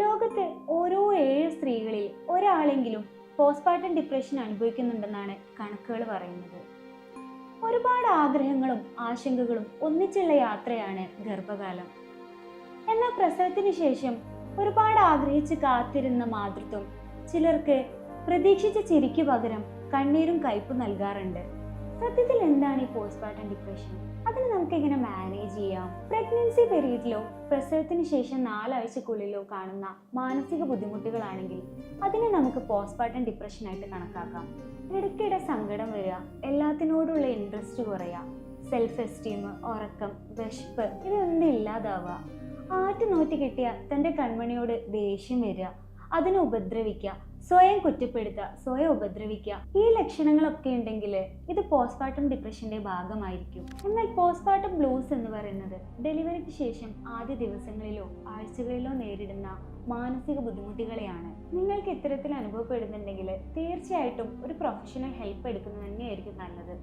ലോകത്ത് ഓരോ 7 സ്ത്രീകളിൽ ഒരാളെങ്കിലും പോസ്റ്റ്പാർട്ടം ഡിപ്രഷൻ അനുഭവിക്കുന്നുണ്ടെന്നാണ് കണക്കുകൾ പറയുന്നത്. ഒരുപാട് ആഗ്രഹങ്ങളും ആശങ്കകളും ഒന്നിച്ചുള്ള യാത്രയാണ് ഗർഭകാലം. എന്നാൽ പ്രസവത്തിന് ശേഷം ഒരുപാട് ആഗ്രഹിച്ച് കാത്തിരുന്ന മാതൃത്വം ചിലർക്ക് പ്രതീക്ഷിച്ച ചിരിക്ക് പകരം കണ്ണീരും കയ്പും നൽകാറുണ്ട്. സത്യത്തിൽ എന്താണ് ഈ പോസ്റ്റ്പാർട്ടം ഡിപ്രഷൻ? അതിന് നമുക്ക് എങ്ങനെ മാനേജ് ചെയ്യാം? പ്രഗ്നൻസി പീരീഡിലോ പ്രസവത്തിന് ശേഷം 4 ആഴ്ചക്കുള്ളിലോ കാണുന്ന മാനസിക ബുദ്ധിമുട്ടുകളാണെങ്കിൽ അതിനെ നമുക്ക് പോസ്റ്റ്പാർട്ടം ഡിപ്രഷൻ ആയിട്ട് കണക്കാക്കാം. ഇടയ്ക്കിടെ സങ്കടം വരിക, എല്ലാത്തിനോടുള്ള ഇൻട്രസ്റ്റ് കുറയുക, സെൽഫ് എസ്റ്റീം, ഉറക്കം, വിശപ്പ് ഇതൊന്നും ഇല്ലാതാവുക, ആറ്റുനോറ്റ് കിട്ടിയ തൻ്റെ കൺമണിയോട് ദേഷ്യം വരിക, അതിനെ ഉപദ്രവിക്കുക, സ്വയം കുറ്റപ്പെടുത്തുക, സ്വയം ഉപദ്രവിക്കുക, ഈ ലക്ഷണങ്ങളൊക്കെ ഉണ്ടെങ്കിൽ ഇത് പോസ്റ്റ്പാർട്ടം ഡിപ്രഷന്റെ ഭാഗമായിരിക്കും. എന്നാൽ പോസ്റ്റ്പാർട്ടം ബ്ലൂസ് എന്ന് പറയുന്നത് ഡെലിവറിക്ക് ശേഷം ആദ്യ ദിവസങ്ങളിലോ ആഴ്ചകളിലോ നേരിടുന്ന മാനസിക ബുദ്ധിമുട്ടുകളെയാണ്. നിങ്ങൾക്ക് ഇത്തരത്തിൽ അനുഭവപ്പെടുന്നുണ്ടെങ്കിൽ തീർച്ചയായിട്ടും ഒരു പ്രൊഫഷണൽ ഹെൽപ്പ് എടുക്കുന്നത് തന്നെയായിരിക്കും നല്ലത്.